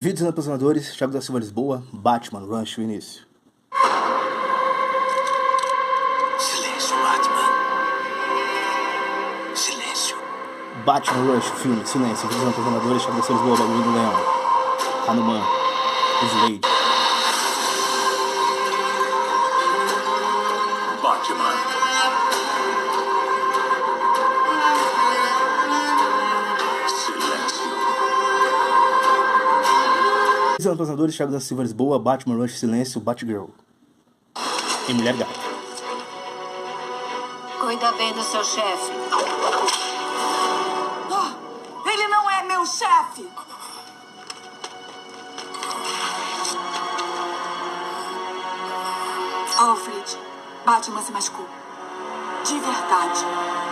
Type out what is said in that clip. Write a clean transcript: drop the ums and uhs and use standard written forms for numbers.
Vídeos Amadores, Thiago da Silva Lisboa, Batman, Rancho, início. Silêncio, Batman. Silêncio. Batman, Rancho, filme, Silêncio. Vídeos Amadores, Thiago da Silva Lisboa, babuínoleão. Hanuman, Slade. Batman. Vídeos Amadores, Thiago da Silva Lisboa, Batman, Rancho, Silêncio, Batgirl. E Mulher, Gato. Cuida bem do seu chefe. Ele não é meu chefe! Alfred, Batman se machucou. De verdade.